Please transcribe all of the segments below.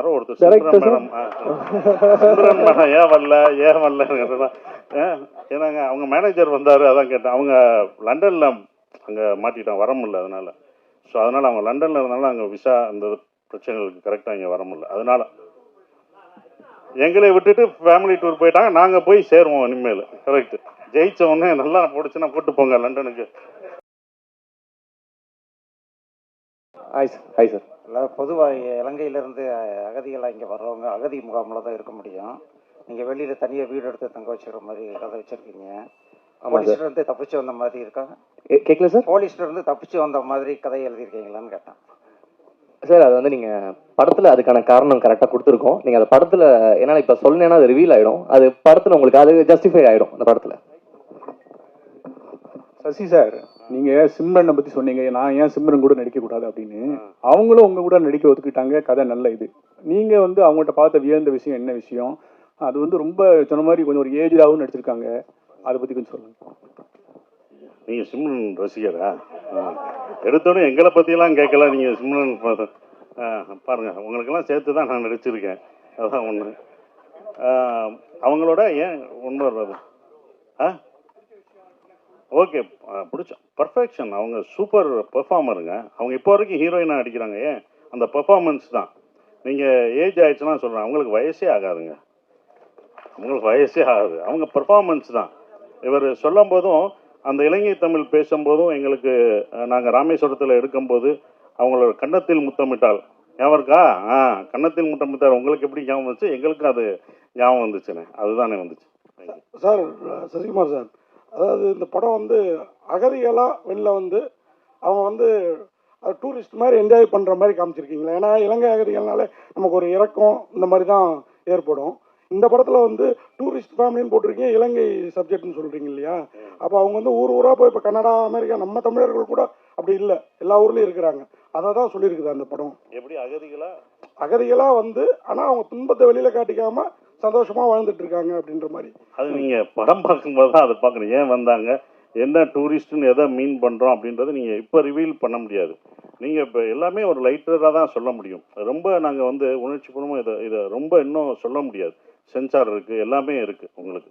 யாரோ ஒருத்தர் Simran madam Simran madam ஏன் வரல ஏன்னாங்க அவங்க மேனேஜர் வந்தார், அதான் கேட்டேன். அவங்க லண்டனில் அங்கே மாட்டிட்டாங்க, வர முடியல. அதனால ஸோ அதனால் அவங்க லண்டனில் இருந்தாலும் அங்கே விசா அந்த பிரச்சனைகளுக்கு கரெக்டாக இங்கே வர முடியல. அதனால எங்களை விட்டுட்டு ஃபேமிலி டூர் போயிட்டாங்க. நாங்கள் போய் சேருவோம் இனிமேல். கரெக்ட். ஜெயிச்ச உடனே நல்லா பிடிச்சுன்னா கூட்டு போங்க லண்டனுக்கு. Hi sir. இல்லை, பொதுவாக இலங்கையிலேருந்து அகதிகளாக இங்கே வர்றவங்க அகதி முகாமில் தான் இருக்க முடியும். நீங்கள் வெளியில் தனியாக வீடு எடுத்து தங்க வச்சுக்கிற மாதிரி கதை வச்சுருக்கீங்க. போலீஸ்லேருந்து தப்பிச்சு வந்த மாதிரி இருக்கா? கேட்கல சார். போலீஸ்லேருந்து தப்பிச்சு வந்த மாதிரி கதை எழுதியிருக்கீங்களான்னு கேட்டேன் சார். அது வந்து நீங்கள் படத்தில் அதுக்கான காரணம் கரெக்டாக கொடுத்துருக்கோம். நீங்கள் அந்த படத்தில் என்னால் இப்போ சொன்னேன்னா அது ரிவீல் ஆகிடும். அது படத்தில் உங்களுக்கு அது ஜஸ்டிஃபை ஆகிடும் அந்த படத்தில். சசி சார், நீங்க சிம்ரனை பத்தி சொன்னீங்க, நான் ஏன் சிம்ரன் கூட நடிக்க கூடாது அப்படின்னு. அவங்களும் உங்க கூட நடிக்க ஒத்துக்கிட்டாங்க. கதை நல்ல இது. நீங்க வந்து அவங்கள்ட்ட பார்த்த வியந்த விஷயம் என்ன விஷயம்? அது வந்து ரொம்ப சொன்ன மாதிரி கொஞ்சம் ஒரு ஏஜாகவும் நடிச்சிருக்காங்க. அதை பத்தி கொஞ்சம் சொல்லுங்க. நீங்க சிம்ரன் ரசிகரா? எடுத்தோடனே எங்களை பத்தியெல்லாம் கேட்கல. நீங்க சிம்ரன் பாருங்க, உங்களுக்கெல்லாம் சேர்த்து தான் நான் நடிச்சிருக்கேன். அதான் ஒன்று. அவங்களோட ஏன் ஒன்று வர்றது? ஓகே, பிடிச்சோம். பர்ஃபெக்ஷன். அவங்க சூப்பர் பெர்ஃபார்மருங்க. அவங்க இப்போ வரைக்கும் ஹீரோயினாக அடிக்கிறாங்க. ஏன் அந்த பெர்ஃபார்மன்ஸ் தான். நீங்கள் ஏஜ் ஆகிடுச்சுன்னா சொல்கிறேன், அவங்களுக்கு வயசே ஆகாதுங்க. அவங்களுக்கு வயசே ஆகாது. அவங்க பெர்ஃபார்மன்ஸ் தான். இவர் சொல்லும் போதும் அந்த இலங்கை தமிழ் பேசும்போதும் எங்களுக்கு நாங்கள் ராமேஸ்வரத்தில் எடுக்கும்போது அவங்களோட கன்னத்தில் முத்தமிட்டால் ஞாபகம் இருக்கா? கன்னத்தில் முத்தமிட்டால் உங்களுக்கு எப்படி ஞாபகம் வந்துச்சு? எங்களுக்கும் அது ஞாபகம் வந்துச்சுண்ணே. அதுதானே வந்துச்சு. சார், சசிகுமார் சார், அதாவது இந்த படம் வந்து அகதிகளாக வெளில வந்து அவங்க வந்து டூரிஸ்ட் மாதிரி என்ஜாய் பண்ணுற மாதிரி காமிச்சிருக்கீங்களா? ஏன்னா இலங்கை அகதிகள்னாலே நமக்கு ஒரு இறக்கம் இந்த மாதிரி தான் ஏற்படும். இந்த படத்தில் வந்து டூரிஸ்ட் ஃபேமிலின்னு போட்டிருக்கீங்க, இலங்கை சப்ஜெக்ட்னு சொல்கிறீங்க இல்லையா? அப்போ அவங்க வந்து ஊர் ஊராக போய் இப்போ கனடா, அமெரிக்கா, நம்ம தமிழர்கள் கூட அப்படி இல்லை, எல்லா ஊர்லேயும் இருக்கிறாங்க. அதை தான் சொல்லியிருக்குது அந்த படம். எப்படி அகதிகளாக வந்து ஆனால் அவங்க துன்பத்தை வெளியில் காட்டிக்காம சந்தோஷமா வாழ்ந்துட்டு இருக்காங்க அப்படின்ற மாதிரி. அது நீங்க படம் பார்க்கும்போது தான் அதை பார்க்கணும். ஏன் வந்தாங்க, என்ன டூரிஸ்ட்னு எதை மீன் பண்றோம் அப்படின்றத நீங்க இப்போ ரிவீல் பண்ண முடியாது. நீங்க இப்போ எல்லாமே ஒரு லைட்டராக தான் சொல்ல முடியும். ரொம்ப நாங்கள் வந்து உணர்ச்சிபூர்வமாக இதை ரொம்ப இன்னும் சொல்ல முடியாது. சென்சார் இருக்கு, எல்லாமே இருக்கு உங்களுக்கு.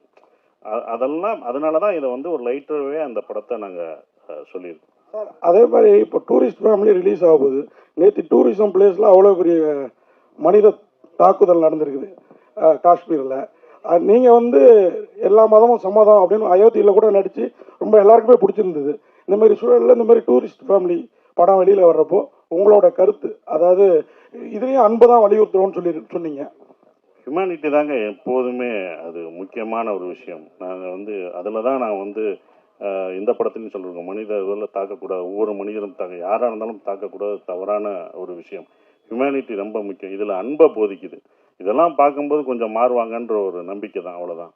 அதெல்லாம் அதனால தான் இதை வந்து ஒரு லைட்டராகவே அந்த படத்தை நாங்கள் சொல்லியிருக்கோம். சார், அதே மாதிரி இப்போ டூரிஸ்ட் ஃபேமிலி ரிலீஸ் ஆகுது. நேற்று டூரிசம் பிளேஸில் அவ்வளோ பெரிய மனித தாக்குதல் நடந்திருக்குது காஷ்மீரில். நீங்கள் வந்து எல்லா மதமும் சம்மதம் அப்படின்னு அயோத்தியில் கூட நடித்து ரொம்ப எல்லாருக்குமே பிடிச்சிருந்தது. இந்த மாதிரி சூழலில் இந்த மாதிரி டூரிஸ்ட் ஃபேமிலி படம் வெளியில் வர்றப்போ உங்களோட கருத்து, அதாவது இதுலேயும் அன்பு தான் வலியுறுத்துறோம்னு சொன்னீங்க. ஹியூமனிட்டி தாங்க எப்போதுமே அது முக்கியமான ஒரு விஷயம். நாங்கள் வந்து அதில் தான் நான் வந்து இந்த படத்துலையும் சொல்லியிருக்கோம், மனித இதில் தாக்கக்கூடாது, ஒவ்வொரு மனிதனும் யாராக இருந்தாலும் தாக்கக்கூடாது, தவறான ஒரு விஷயம். ஹியூமனிட்டி ரொம்ப முக்கியம். இதில் அன்பை போதிக்குது. இதெல்லாம் பார்க்கும்போது கொஞ்சம் மாறுவாங்கன்ற ஒரு நம்பிக்கை தான், அவ்வளோதான்.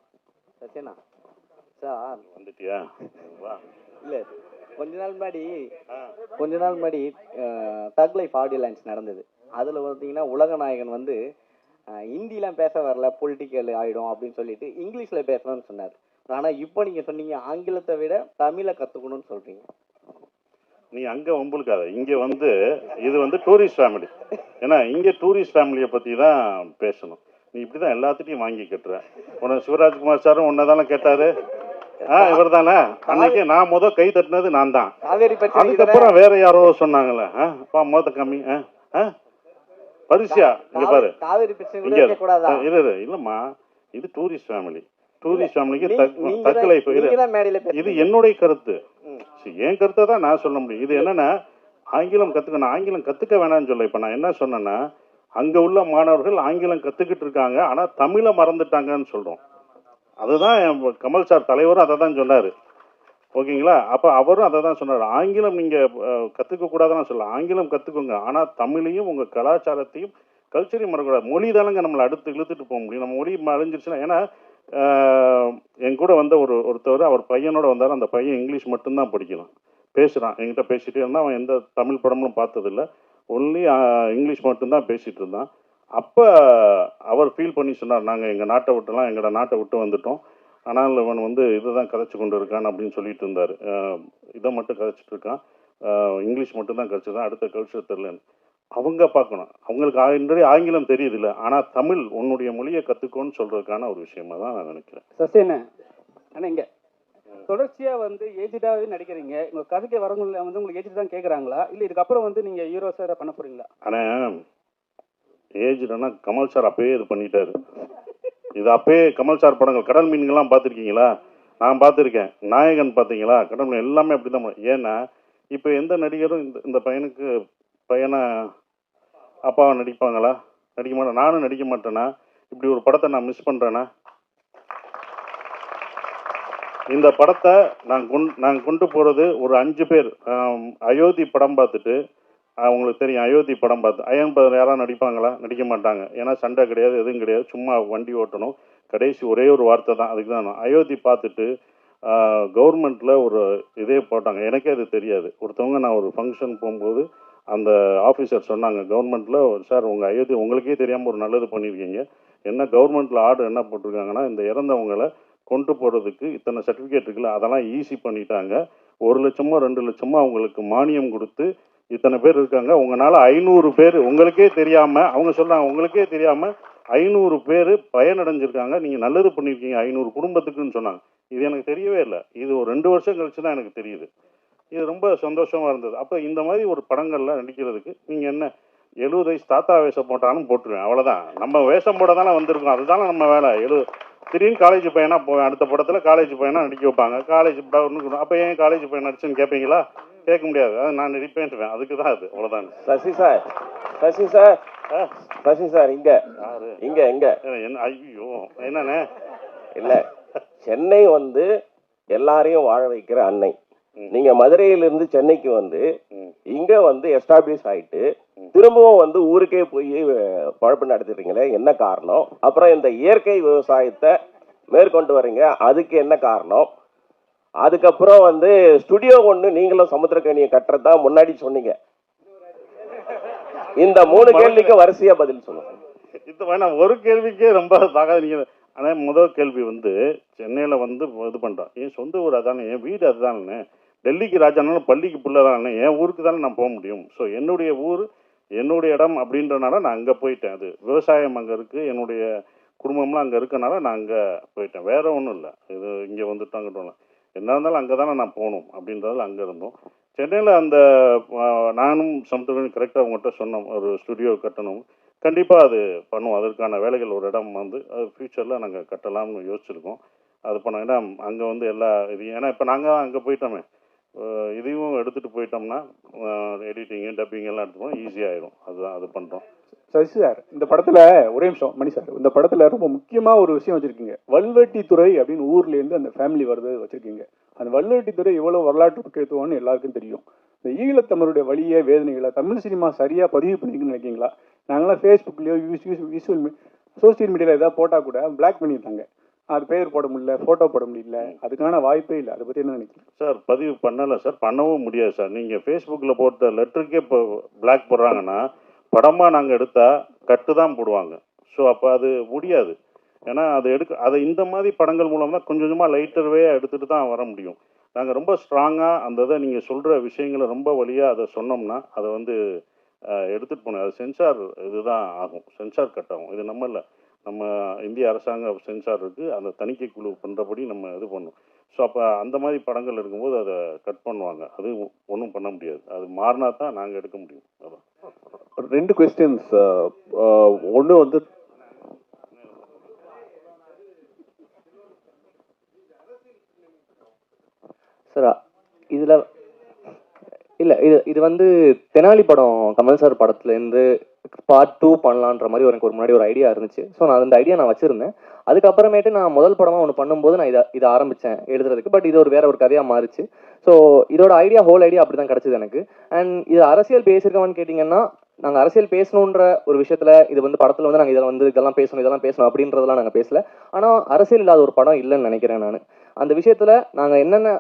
சத்யனா சார் வந்துட்டியா? வா. இல்லை, கொஞ்ச நாள் முன்னாடி தக் லைஃப் ஆடியோ லான்ச் நடந்தது. அதில் பார்த்தீங்கன்னா உலகநாயகன் வந்து ஹிந்திலாம் பேச வரல, பொலிட்டிக்கல் ஆகிடும் அப்படின்னு சொல்லிட்டு இங்கிலீஷில் பேசணும்னு சொன்னார். ஆனால் இப்போ நீங்கள் சொன்னீங்க ஆங்கிலத்தை விட தமிழை கற்றுக்கணும்னு சொல்கிறீங்க. நீ அங்கே வம்புழுக்காத. இங்கே வந்து இது வந்து டூரிஸ்ட் ஃபேமிலி. ஏன்னா இங்கே டூரிஸ்ட் ஃபேமிலியை பற்றி தான் பேசணும். நீ இப்படி தான் எல்லாத்துட்டையும் வாங்கி கட்டுற. உனக்கு சிவராஜ்குமார் சாரும் ஒன்றை தானே கேட்டார். இவர் தானே அன்னைக்கு நான் கை தட்டினது நான் தான். அதுக்கப்புறம் வேற யாரோ சொன்னாங்களே, மொத கம்மி பரிசியா இங்க பாரு. இல்லம்மா, இது டூரிஸ்ட் ஃபேமிலி. டூரிஸ்ட் ஃபேமிலிக்கு தக் லைஃப். இது என்னுடைய கருத்து. என் கருத்தை தான் நான் சொல்ல முடியும். இது என்னன்னா, ஆங்கிலம் கற்றுக்கணும். ஆங்கிலம் கற்றுக்க வேணாம்னு சொல்ல. இப்போ நான் என்ன சொன்னேன்னா, அங்கே உள்ள மாணவர்கள் ஆங்கிலம் கற்றுக்கிட்டு இருக்காங்க, ஆனால் தமிழை மறந்துட்டாங்கன்னு சொல்கிறோம். அதுதான் கமல் சார் தலைவரும் அதை தான் சொன்னார். ஓகேங்களா? அப்போ அவரும் அதை தான் சொன்னார். ஆங்கிலம் நீங்கள் கற்றுக்கக்கூடாதுன்னு சொல்ல, ஆங்கிலம் கற்றுக்கோங்க, ஆனால் தமிழையும் உங்கள் கலாச்சாரத்தையும் கல்ச்சரையும் மறக்கக்கூடாது. மொழி தானங்க நம்மளை அடுத்து இழுத்துட்டு போக முடியும். நம்ம மொழி அழிஞ்சிருச்சுன்னா, ஏன்னா என் கூட வந்த ஒருத்தவர், அவர் பையனோட வந்தார். அந்த பையன் இங்கிலீஷ் மட்டும்தான் படிக்கலாம், பேசுகிறான். என்கிட்ட பேசிகிட்டே இருந்தால். அவன் எந்த தமிழ் படமும் பார்த்ததில்லை, ஒன்லி இங்கிலீஷ் மட்டும்தான் பேசிகிட்டு இருந்தான். அப்போ அவர் ஃபீல் பண்ணி சொன்னார், நாங்கள் எங்கள் நாட்டை விட்டு வந்துட்டோம், ஆனால் இவன் வந்து இதை தான் கதைச்சு கொண்டு இருக்கான் அப்படின்னு சொல்லிட்டு இருந்தார். இதை மட்டும் கதைச்சிட்டு இருக்கான், இங்கிலீஷ் மட்டும்தான் கதைச்சிருக்கான், அடுத்த கல்ச்சர் தெரிலன்னு. அவங்க பார்க்கணும். அவங்களுக்கு ஆல்ரெடி ஆங்கிலம் தெரியுது இல்லை, ஆனால் தமிழ் உன்னுடைய மொழியை கற்றுக்கோன்னு சொல்கிறதுக்கான ஒரு விஷயமா தான் நான் நினைக்கிறேன். சஸ்டேன ஆனால் இங்கே தொடர்ச்சியாக வந்து ஏஜ்டாகவே நடிக்கிறீங்க. உங்கள் கதைக்கு வரவங்கள வந்து உங்களுக்கு ஏஜ் தான் கேட்குறாங்களா, இல்லை இதுக்கப்புறம் வந்து நீங்கள் ஹீரோ சாரை பண்ண போகிறீங்களா? ஆனால் ஏஜ்டுனா கமல் சார் அப்பயே இது பண்ணிட்டாரு. இது அப்பயே கமல் சார் படங்கள் கடல் மீன்கள்லாம் பார்த்துருக்கீங்களா? நான் பார்த்துருக்கேன். நாயகன் பார்த்தீங்களா? கடல் மீன் எல்லாமே அப்படி தான். ஏன்னா இப்போ எந்த நடிகரும் இந்த பையனுக்கு பையனை அப்பாவை நடிப்பாங்களா? நடிக்க மாட்டேன். நானும் நடிக்க மாட்டேன்னா இப்படி ஒரு படத்தை நான் மிஸ் பண்ணுறேன்னா? இந்த படத்தை நான் கொண்டு போகிறது ஒரு 5 பேர். அயோத்தி படம் பார்த்துட்டு அவங்களுக்கு தெரியும். அயோத்தி படம் பார்த்து அயன் யாராவது நடிப்பாங்களா? நடிக்க மாட்டாங்க. ஏன்னா சண்டை கிடையாது, எதுவும் கிடையாது, சும்மா வண்டி ஓட்டணும். கடைசி ஒரே ஒரு வார்த்தை தான், அதுக்கு தான். அயோத்தி பார்த்துட்டு கவர்மெண்ட்டில் ஒரு இதே போட்டாங்க. எனக்கே அது தெரியாது. ஒருத்தவங்க நான் ஒரு ஃபங்க்ஷன் போகும்போது அந்த ஆஃபீஸர் சொன்னாங்க, கவர்மெண்ட்டில் சார் உங்கள் அயோத்தி உங்களுக்கே தெரியாமல் ஒரு நல்லது பண்ணியிருக்கீங்க. என்ன கவர்மெண்ட்டில் ஆர்டர் என்ன போட்டிருக்காங்கன்னா, இந்த இறந்தவங்களை கொண்டு போகிறதுக்கு இத்தனை சர்டிஃபிகேட் இருக்குல்ல, அதெல்லாம் ஈஸி பண்ணிட்டாங்க. 1 லட்சமோ 2 லட்சமோ அவங்களுக்கு மானியம் கொடுத்து இத்தனை பேர் இருக்காங்க. உங்களால் 500 பேர் உங்களுக்கே தெரியாமல், அவங்க சொல்கிறாங்க உங்களுக்கே தெரியாமல் 500 பேர் பயனடைஞ்சிருக்காங்க. நீங்கள் நல்லது பண்ணியிருக்கீங்க 500 குடும்பத்துக்குன்னு சொன்னாங்க. இது எனக்கு தெரியவே இல்லை. இது ஒரு 2 வருஷம் கழிச்சு தான் எனக்கு தெரியுது. இது ரொம்ப சந்தோஷமாக இருந்தது. அப்போ இந்த மாதிரி ஒரு படங்களில் நடிக்கிறதுக்கு நீங்கள் என்ன 70 வயசு தாத்தா வேஷம் போட்டாலும் போட்டுருவேன், அவ்வளோதான். நம்ம வேஷம் போட தானே வந்திருக்கோம், அதுதானே நம்ம வேலை. திடீர்னு காலேஜ் பையனா போவேன், அடுத்த படத்தில் காலேஜ் பையனா நடிக்க வைப்பாங்க. காலேஜ் அப்போ ஏன் காலேஜ் பையன் நடிச்சுன்னு கேட்பீங்களா? கேட்க முடியாது. அது நான் நடிப்பேன்ட்டுவேன், அதுக்கு தான் அது, அவ்வளோதான். சசி சார் இங்க என்ன? ஐயோ என்னண்ணே? இல்ல, சென்னை வந்து எல்லாரையும் வாழ வைக்கிற அன்னை. நீங்க மதுரையிலிருந்து சென்னைக்கு வந்து இங்க வந்து எஸ்டாப்ளிஷ் ஆயிட்டு திரும்பவும் வந்து ஊருக்கே போய் பழப்பு நடத்திடுறீங்களே, என்ன காரணம்? அப்புறம் இந்த இயற்கை விவசாயத்தை மேற்கொண்டு வர்றீங்க, அதுக்கு என்ன காரணம்? அதுக்கப்புறம் வந்து ஸ்டுடியோ ஒண்ணு நீங்களும் சமுத்திரக்கனியை கட்டுறதா முன்னாடி சொன்னீங்க. இந்த 3 கேள்விக்கு வரிசையா பதில் சொல்லுங்க. இது வேணாம், ஒரு கேள்விக்கே ரொம்ப தாகாதீங்க. ஆனால் முதல் கேள்வி வந்து சென்னையில் வந்து இது பண்ணுறோம். என் சொந்த ஊர் அதானே, என் வீடு அதுதானே. டெல்லிக்கு ராஜானாலும் பள்ளிக்கு பிள்ளை தானே, என் ஊருக்கு தானே நான் போக முடியும். ஸோ என்னுடைய ஊர் என்னுடைய இடம் அப்படின்றனால நான் அங்கே போயிட்டேன். அது விவசாயம் அங்கே இருக்குது, என்னுடைய குடும்பம்லாம் அங்கே இருக்கனால நான் அங்கே போயிட்டேன். வேற ஒன்றும் இல்லை. இது இங்கே வந்துட்டு அங்கிட்டு வரலாம், என்ன இருந்தாலும் அங்கே தானே நான் போகணும் அப்படின்றதால அங்கே இருந்தோம். சென்னையில் அந்த நானும் சமுத்திரம் கரெக்டாக உங்கள்கிட்ட சொன்னோம், ஒரு ஸ்டுடியோ கட்டணும். கண்டிப்பாக அது பண்ணுவோம். அதற்கான வேலைகள் ஒரு இடம் வந்து அது ஃப்யூச்சரில் நாங்கள் கட்டலாம்னு யோசிச்சுருக்கோம். அது பண்ணோம். ஏன்னா அங்கே வந்து எல்லா இதையும், ஏன்னா இப்போ நாங்கள் அங்கே போயிட்டோமே, இதையும் எடுத்துகிட்டு போயிட்டோம்னா எடிட்டிங்கு டப்பிங் எல்லாம் எடுத்துப்போம், ஈஸியாகிடும். அதுதான் அது பண்ணுறோம். சசி சார், இந்த படத்தில் ஒரே நிமிஷம் மணி சார், இந்த படத்தில் ரொம்ப முக்கியமாக ஒரு விஷயம் வச்சுருக்கீங்க. வல்வெட்டித்துறை அப்படின்னு ஊர்லேருந்து அந்த ஃபேமிலி வருது வச்சுருக்கீங்க. அந்த வல்வெட்டித்துறை எவ்வளோ வரலாற்று முக்கியத்துவம்னு எல்லாருக்கும் தெரியும். இந்த ஈழத்தமிழுடைய வழியை வேதனைகளை தமிழ் சினிமா சரியாக பதிவு பண்ணிக்கணும்னு நினைக்கிங்களா? நாங்களாம் ஃபேஸ்புக்லேயோ சோசியல் மீடியாவில் ஏதாவது போட்டால் கூட பிளாக் பண்ணியிருந்தாங்க. அது பேர் போட முடியல, ஃபோட்டோ போட முடியல, அதுக்கான வாய்ப்பே இல்லை. அதை பற்றி என்ன நினைக்கிறேன் சார்? பதிவு பண்ணலை சார், பண்ணவும் முடியாது சார். நீங்கள் ஃபேஸ்புக்கில் போட்ட லெட்டருக்கே இப்போ பிளாக் போடுறாங்கன்னா, படமாக நாங்கள் எடுத்தால் கட்டு தான் போடுவாங்க. ஸோ அப்போ அது முடியாது. ஏன்னா அதை இந்த மாதிரி படங்கள் மூலம் தான் கொஞ்சம் கொஞ்சமாக லைட்டர்வே எடுத்துகிட்டு தான் வர முடியும். நாங்கள் ரொம்ப ஸ்ட்ராங்காக அந்த இதை நீங்கள் சொல்கிற விஷயங்களை ரொம்ப வழியாக அதை சொன்னோம்னா அதை வந்து எடுத்துகிட்டு போனோம். அது சென்சார் இதுதான் ஆகும், சென்சார் கட் ஆகும். இது நம்ம இல்லை, நம்ம இந்திய அரசாங்க சென்சார் இருக்குது, அந்த தணிக்கை குழு பண்ணுறபடி நம்ம இது பண்ணணும். ஸோ அப்போ அந்த மாதிரி படங்கள் எடுக்கும்போது அதை கட் பண்ணுவாங்க. அது ஒன்றும் பண்ண முடியாது. அது மாறினா தான் நாங்கள் எடுக்க முடியும். அதான் 2 கொஸ்டின்ஸ். ஒன்று வந்து சார் இதில் இல்லை, இது வந்து தெனாலி படம் கமல் சார் படத்துலேருந்து பார்ட் 2 பண்ணலான்ற மாதிரி எனக்கு ஒரு முன்னாடி ஒரு ஐடியா இருந்துச்சு. ஸோ நான் அந்த ஐடியா நான் வச்சுருந்தேன். அதுக்கப்புறமேட்டு நான் முதல் படமாக ஒன்று பண்ணும்போது நான் இதை ஆரம்பித்தேன் எழுதுறதுக்கு. பட் இது வேற ஒரு கதையாக மாறிச்சு. ஸோ இதோட ஹோல் ஐடியா அப்படி தான் கிடச்சிது எனக்கு. அண்ட் இது அரசியல் பேசியிருக்கோன்னு கேட்டிங்கன்னா, நாங்கள் அரசியல் பேசணுன்ற ஒரு விஷயத்தில் இது வந்து படத்தில் வந்து நாங்கள் இதெல்லாம் பேசணும் அப்படின்றதெல்லாம் நாங்கள் பேசல. ஆனால் அரசியல் இல்லாத ஒரு படம் இல்லைன்னு நினைக்கிறேன் நான். அந்த விஷயத்தில் நாங்கள் என்னென்ன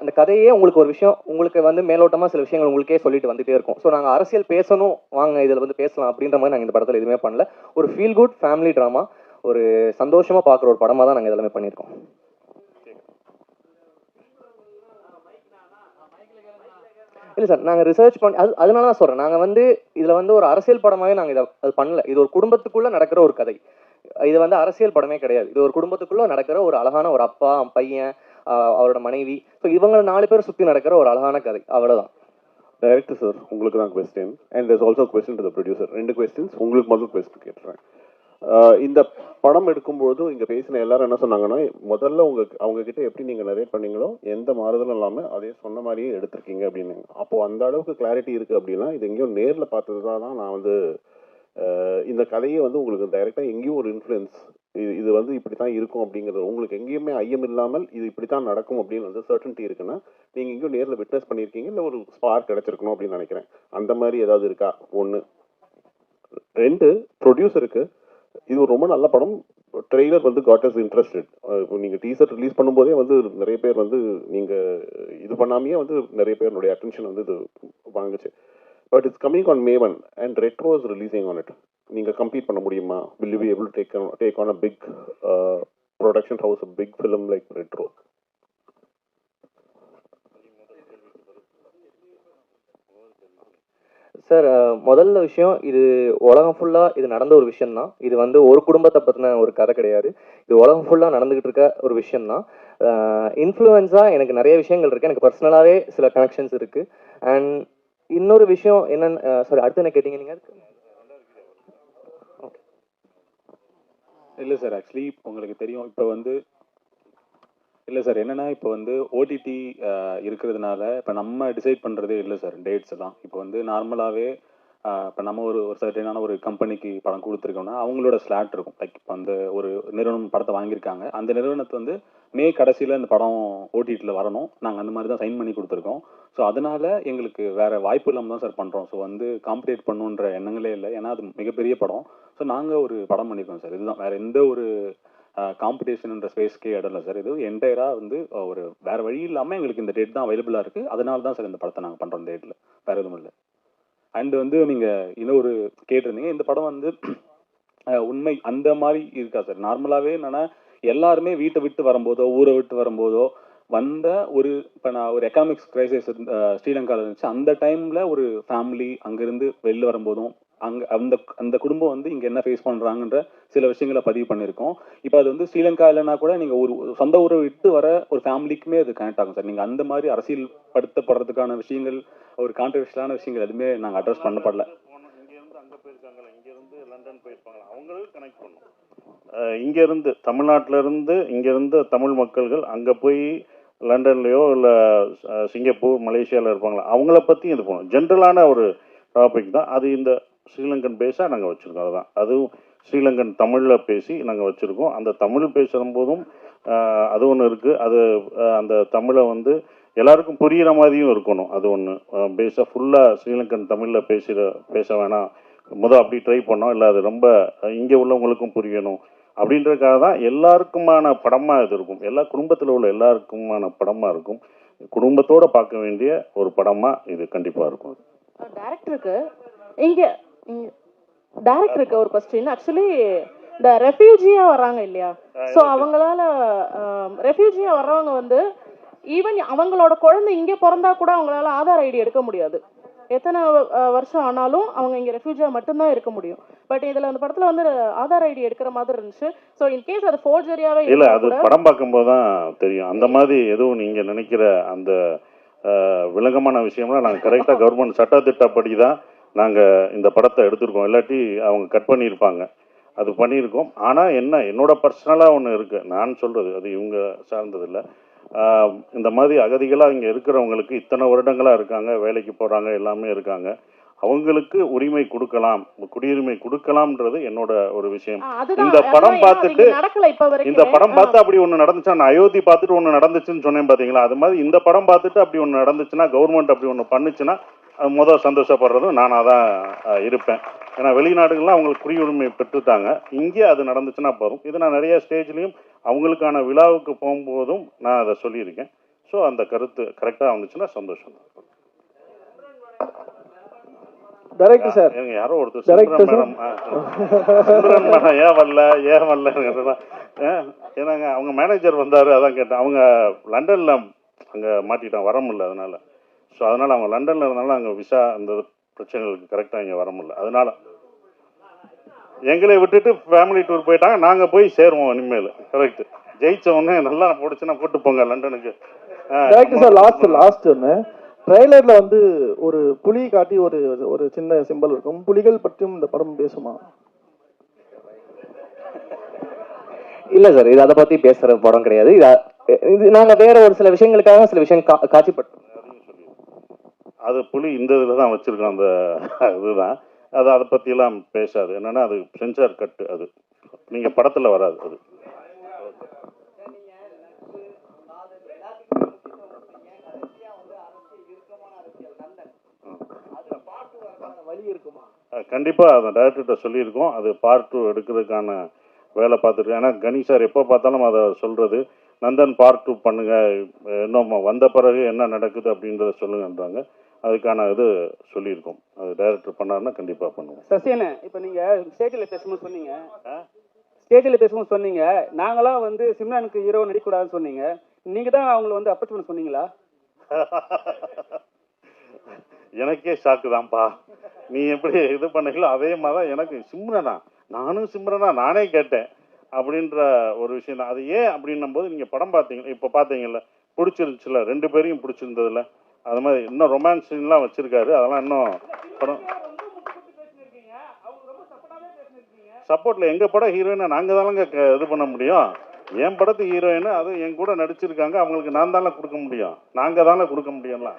அந்த கதையே உங்களுக்கு ஒரு விஷயம், உங்களுக்கு வந்து மேலோட்டமாக சில விஷயங்கள் உங்களுக்கே சொல்லிட்டு வந்துட்டே இருக்கும். ஸோ நாங்கள் அரசியல் பேசணும், வாங்க இதில் வந்து பேசலாம் அப்படின்ற மாதிரி நாங்கள் இந்த படத்தில் எதுவுமே பண்ணல. ஒரு ஃபீல் குட் ஃபேமிலி ட்ராமா, ஒரு சந்தோஷமாக பார்க்குற ஒரு படமாக தான் நாங்கள் இதெல்லாமே பண்ணியிருக்கோம். இல்லை சார், நாங்கள் ரிசர்ச் பண்ணி அதனால தான் சொல்கிறேன். நாங்கள் வந்து இதில் வந்து ஒரு அரசியல் படமாகவே நாங்கள் இதை அது பண்ணல. இது ஒரு குடும்பத்துக்குள்ளே நடக்கிற ஒரு கதை. இது வந்து அரசியல் படமே கிடையாது. இது ஒரு குடும்பத்துக்குள்ளே நடக்கிற ஒரு அழகான ஒரு அப்பா, பையன், அவரோட மனைவி, ஸோ இவங்க 4 பேர் சுற்றி நடக்கிற ஒரு அழகான கதை, அவ்வளோதான். டைரக்டர் சார், உங்களுக்கு தான் question and there's also question to the producer. 2 questions. உங்களுக்கு முதல் கொஸ்டின் கேட்டுறேன். இந்த படம் எடுக்கும்போது இங்க பேசின எல்லாரும் என்ன சொன்னாங்கன்னா, முதல்ல அவங்க கிட்ட எப்படி நீங்க நரேட் பண்ணீங்களோ எந்த மாறுதலும் இல்லாம அதே சொன்ன மாதிரியே எடுத்திருக்கீங்க அப்படின்னு. அப்போ அந்த அளவுக்கு கிளாரிட்டி இருக்கு அப்படின்னா, இது எங்கேயும் நேர்ல பார்த்ததுதான் நான் வந்து இந்த கதையை வந்து உங்களுக்கு டைரக்டா எங்கேயும் ஒரு இன்ஃப்ளூயன்ஸ், இது வந்து இப்படித்தான் இருக்கும் அப்படிங்கிறது உங்களுக்கு எங்கேயுமே ஐயம் இல்லாமல் இது இப்படித்தான் நடக்கும் அப்படின்னு வந்து சர்டன்டி இருக்குன்னா, நீங்க எங்கேயும் நேரில் விட்னஸ் பண்ணியிருக்கீங்க, இல்லை ஒரு ஸ்பார்க் கிடைச்சிருக்கணும் அப்படின்னு நினைக்கிறேன். அந்த மாதிரி ஏதாவது இருக்கா? 1. 2, ப்ரொடியூசருக்கு இது ஒரு ரொம்ப நல்ல படம். ட்ரெய்லர் வந்து காட் இஸ் இன்ட்ரெஸ்டட். இப்போ நீங்கள் டீசர் ரிலீஸ் பண்ணும்போதே வந்து நிறைய பேர் வந்து நீங்கள் இது பண்ணாமையே வந்து நிறைய பேருடைய அட்டென்ஷன் வந்து இது வாங்குச்சு. But it's coming on May 1 and Retro is releasing on it. நீங்கள் கம்ப்ளீட் பண்ண முடியுமா? Will you be able to take on a big production house, a big film like Retro? Sir, முதல்ல விஷயம், இது உலகம் ஃபுல்லாக இது நடந்த ஒரு விஷயம்தான். இது வந்து ஒரு குடும்பத்தை பற்றின ஒரு கதை கிடையாது. இது உலகம் ஃபுல்லாக நடந்துகிட்டு இருக்க ஒரு விஷயம்தான். இன்ஃப்ளூயன்ஸாக எனக்கு நிறைய விஷயங்கள் இருக்குது. எனக்கு பர்சனலாகவே சில கனெக்ஷன்ஸ் இருக்குது. அண்ட் இன்னொரு விஷயம் என்னன்னு, சாரி, அடுத்து என்ன கேட்டீங்க நீங்கள்? இல்லை சார், ஆக்சுவலி உங்களுக்கு தெரியும், இப்போ வந்து இல்லை சார், என்னன்னா இப்போ வந்து ஓடிடி இருக்கிறதுனால இப்போ நம்ம டிசைட் பண்ணுறதே இல்லை சார் டேட்ஸ் எல்லாம். இப்போ வந்து நார்மலாகவே இப்போ நம்ம ஒரு சர்டனான ஒரு கம்பெனிக்கு படம் கொடுத்துருக்கோம்னா அவங்களோட ஸ்லாட் இருக்கும். லைக் இப்போ அந்த ஒரு நிறுவனம் படத்தை வாங்கியிருக்காங்க, அந்த நிறுவனத்தை வந்து மே கடைசியில் இந்த படம் ஓடிடியில் வரணும், நாங்கள் அந்த மாதிரி தான் சைன் பண்ணி கொடுத்துருக்கோம். ஸோ அதனால எங்களுக்கு வேறு வாய்ப்பு இல்லாமல் தான் சார் பண்ணுறோம். ஸோ வந்து காம்படேட் பண்ணுன்ற எண்ணங்களே இல்லை, ஏன்னா அது மிகப்பெரிய படம். ஸோ நாங்கள் ஒரு படம் பண்ணியிருக்கோம் சார். இதுதான், வேறு எந்த ஒரு காம்படிஷன்ன்ற ஸ்பேஸ்க்கே இடம் இல்லை சார். இது என்டையராக வந்து ஒரு வேறு வழி இல்லாமல் எங்களுக்கு இந்த டேட் தான் அவைலபிளாக இருக்குது. அதனால தான் சார் இந்த படத்தை நாங்கள் பண்ணுறோம் டேட்டில், வேறு எதுவும் இல்லை. அண்ட் வந்து நீங்கள் இன்னொரு கேட்டிருந்தீங்க, இந்த படம் வந்து உண்மை அந்த மாதிரி இருக்கா சார்? நார்மலாகவே என்னென்னா, எல்லாருமே வீட்டை விட்டு வரும்போதோ ஊரை விட்டு வரும்போதோ வந்த ஒரு, இப்போ நான் ஒரு எக்கனாமிக்ஸ் கிரைசிஸ் ஸ்ரீலங்காவில் இருந்துச்சு, அந்த டைமில் ஒரு ஃபேமிலி அங்கேருந்து வெளில வரும்போதும் அங்கே அந்த குடும்பம் வந்து இங்கே என்ன ஃபேஸ் பண்ணுறாங்கன்ற சில விஷயங்களை பதிவு பண்ணியிருக்கோம். இப்போ அது வந்து ஸ்ரீலங்கா இல்லைன்னா கூட நீங்கள் ஒரு சொந்த ஊரை விட்டு வர ஒரு ஃபேமிலிக்குமே அது கனெக்ட் ஆகும் சார். நீங்கள் அந்த மாதிரி அரசியல் படுத்தப்படுறதுக்கான விஷயங்கள், ஒரு கான்ட்ரவர்ஷியலான விஷயங்கள் எதுவுமே நாங்கள் அட்ரஸ் பண்ணப்படல. இங்கேருந்து அங்கே போயிருக்காங்களா, இங்கேருந்து லண்டன் போயிருப்பாங்களா, அவங்களும் கனெக்ட் பண்ணோம். இங்கேருந்து தமிழ்நாட்டிலேருந்து இங்கேருந்து தமிழ் மக்கள்கள் அங்கே போய் லண்டன்லேயோ இல்லை சிங்கப்பூர் மலேசியாவில் இருப்பாங்களா, அவங்கள பற்றி இது போகணும். ஜென்ரலான ஒரு டாபிக் தான் அது. இந்த ஸ்ரீலங்கன் பேஸாக நாங்கள் வச்சுருக்கோம். அதுதான், அதுவும் ஸ்ரீலங்கன் தமிழில் பேசி நாங்கள் வச்சுருக்கோம். அந்த தமிழ் பேசுகிற போதும் அது ஒன்று இருக்குது. அது அந்த தமிழை வந்து எல்லாருக்கும் புரிகிற மாதிரியும் இருக்கணும். அது ஒன்று பேஸாக ஃபுல்லாக ஸ்ரீலங்கன் தமிழில் பேச வேணாம், அப்படி ட்ரை பண்ணோம். இல்லை அது ரொம்ப இங்கே உள்ளவங்களுக்கும் புரியணும் அப்படின்றதுக்காக தான் எல்லாருக்குமான படமாக இது இருக்கும். எல்லா குடும்பத்தில் உள்ள எல்லாருக்குமான படமாக இருக்கும். குடும்பத்தோடு பார்க்க வேண்டிய ஒரு படமாக இது கண்டிப்பாக இருக்கும். டைரக்டருக்கு ஒரு கொஸ்டின். ஆக்சுவலி இந்த ரெஃப்யூஜியா வர்றாங்க இல்லையா, ஸோ அவங்களால ரெஃப்யூஜியா வர்றவங்க வந்து ஈவன் அவங்களோட குழந்தை இங்கே பிறந்தா கூட அவங்களால ஆதார் ஐடி எடுக்க முடியாது. எத்தனை வருஷம் ஆனாலும் அவங்க இங்கே ரெஃப்யூஜியா மட்டும்தான் இருக்க முடியும். பட் இதில் அந்த படத்தில் வந்து ஆதார் ஐடி எடுக்கிற மாதிரி இருந்துச்சு. ஸோ இன்கேஸ் அது ஃபோர்ஜரியாவே இல்லை, அது படம் பார்க்கும்போது தான் தெரியும். அந்த மாதிரி எதுவும் நீங்கள் நினைக்கிற அந்த விளங்கமான விஷயம்லாம் நாங்கள் கரெக்டாக கவர்மெண்ட் சட்டத்திட்டப்படி தான் நாங்கள் இந்த படத்தை எடுத்திருக்கோம். இல்லாட்டி அவங்க கட் பண்ணியிருப்பாங்க. அது பண்ணியிருக்கோம். ஆனால் என்னோட பர்சனலாக ஒன்று இருக்குது, நான் சொல்கிறது அது இவங்க சார்ந்ததில்லை. இந்த மாதிரி அகதிகளாக இங்கே இருக்கிறவங்களுக்கு இத்தனை வருடங்களாக இருக்காங்க, வேலைக்கு போகிறாங்க, எல்லாமே இருக்காங்க, அவங்களுக்கு உரிமை கொடுக்கலாம், குடியுரிமை கொடுக்கலாம்ன்றது என்னோட ஒரு விஷயம். இந்த படம் பார்த்துட்டு அப்படி ஒன்று நடந்துச்சா, நான் அயோத்தி பார்த்துட்டு ஒன்று நடந்துச்சுன்னு சொன்னேன் பார்த்தீங்களா, அது மாதிரி இந்த படம் பார்த்துட்டு அப்படி ஒன்று நடந்துச்சுன்னா, கவர்மெண்ட் அப்படி ஒன்று பண்ணுச்சுன்னா முதல் சந்தோஷப்படுறதும் நானாக தான் இருப்பேன். ஏன்னா வெளிநாடுகள்லாம் அவங்களுக்கு குடியுரிமை பெற்றுட்டாங்க, இங்கே அது நடந்துச்சுன்னா போதும். இது நான் நிறைய ஸ்டேஜ்லேயும் அவங்களுக்கான விழாவுக்கு போகும்போதும் நான் அதை சொல்லியிருக்கேன். ஸோ அந்த கருத்து கரெக்டாக வந்துச்சுன்னா சந்தோஷம் தான். டைரக்டர் சார், யாரோ ஒருத்தர் சிம்ரன் மேடம் ஏன் வரல ஏன்னாங்க அவங்க மேனேஜர் வந்தார், அதான் கேட்டேன். அவங்க லண்டனில் அங்கே மாட்டிட்டாங்க, வர முடியல, அதனால ஸோ அதனால் அவங்க லண்டனில் இருந்தாலும் அங்கே விசா அந்த பிரச்சனைகளுக்கு கரெக்டாக இங்கே வர முடியல. அதனால் எங்களை விட்டுட்டு ஃபேமிலி டூர் போயிட்டாங்க. நாங்கள் போய் சேருவோம் இனிமேல். கரெக்ட். ஜெயிச்ச உடனே நல்லா போடுச்சுன்னா கூட்டு போங்க லண்டனுக்கு. Correct sir. லாஸ்ட் ஒன்று ட்ரெய்லர்ல வந்து ஒரு புலி காட்டி ஒரு ஒரு சின்ன சிம்பல் இருக்கும். புலிகள் பற்றியும் இந்த படம் பேசுமா? இல்ல சார், இது அதை பத்தி பேசுற படம் கிடையாது. இது நாங்க வேற ஒரு சில விஷயங்களுக்காக சில விஷயம் காட்சிப்பட்டோம். அது புலி இந்த இதில் தான் வச்சிருக்கோம். அந்த இதுதான் அது. அதை பற்றியெல்லாம் பேசாது. என்னன்னா அது சென்சார் கட்டு. அது நீங்கள் படத்தில் வராது. அது கண்டிப்பாக அந்த டைரக்டர்கிட்ட சொல்லியிருக்கோம். அது பார்ட் 2 எடுக்கிறதுக்கான வேலை பார்த்துருக்கேன். ஏன்னா கணி சார் எப்போ பார்த்தாலும் அதை சொல்கிறது, நந்தன் பார்ட் 2 பண்ணுங்க, இன்னும் வந்த பிறகு என்ன நடக்குது அப்படின்றத சொல்லுங்கன்றாங்க. அதுக்கான இது சொல்லியிருக்கோம். அது டைரக்டர் பண்ணாருன்னா கண்டிப்பாக பண்ணுவோம். சசியண்ணே, இப்போ நீங்கள் ஸ்டேஜில் பேசும்போது சொன்னீங்க நாங்களாம் வந்து சிம்ரனுக்கு ஹீரோ நடிக்கக்கூடாதுன்னு சொன்னீங்க. நீங்கள் தான் அவங்கள வந்து அப்ரோச் பண்ண சொன்னீங்களா? எனக்கே ஷாக்கு தான்ப்பா. நீ எப்படி இது பண்ணீங்களோ அதே மாதிரி தான் எனக்கு சிம்ரனா நானே கேட்டேன் அப்படின்ற ஒரு விஷயம் தான். அது ஏன் அப்படின்னும் போது நீங்கள் படம் பார்த்தீங்க, இப்போ பார்த்தீங்கல்ல, பிடிச்சிருந்துச்சுல, 2 பேரையும் பிடிச்சிருந்ததுல. அது மாதிரி இன்னும் ரொமான்ஸ் சீன்லாம் வச்சிருக்காரு. அதெல்லாம் இன்னும் படம் சப்போர்ட்ல எங்க படம் ஹீரோயினை நாங்க தானங்க இது பண்ண முடியும். என் படத்து ஹீரோயின் அது என் கூட நடிச்சிருக்காங்க. அவங்களுக்கு நான் தானே கொடுக்க முடியும். நாங்க தானே கொடுக்க முடியும்ல.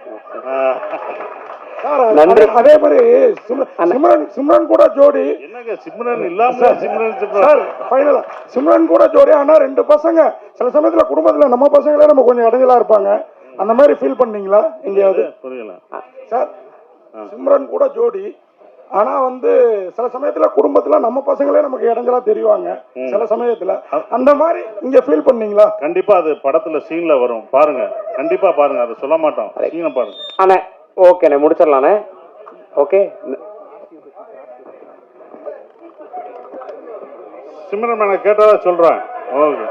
அதே மாதிரி சிம்ரன் கூட ஜோடி என்னங்க சிம்ரன் இல்லாம சிம்ரன் கூட ஜோடி. ஆனா 2 பசங்க சில சமயத்துல குடும்பத்துல நம்ம பசங்களே நம்ம கொஞ்சம் இடைஞ்சலா இருப்பாங்க. அந்த மாதிரி ஃபீல் பண்ணீங்களா எங்கேயாவது? புரியல சார். சிம்ரன் கூட ஜோடி, ஆனா வந்து சில சமயத்துல குடும்பத்துல நம்ம பசங்களே நமக்கு இடைஞ்சலா தெரிவாங்க சில சமயத்துல. அந்த மாதிரி இங்க ஃபீல் பண்ணீங்களா? கண்டிப்பா அது படத்துல சீன்ல வரும். பாருங்க, கண்டிப்பா பாருங்க. அதை சொல்ல மாட்டோம். சீனை பாருங்க. அண்ணே ஓகேண்ணே, முடிச்சிடலாண்ணே. ஓகே, சிம்ரன் கேட்டதா சொல்றேன். ஓகே.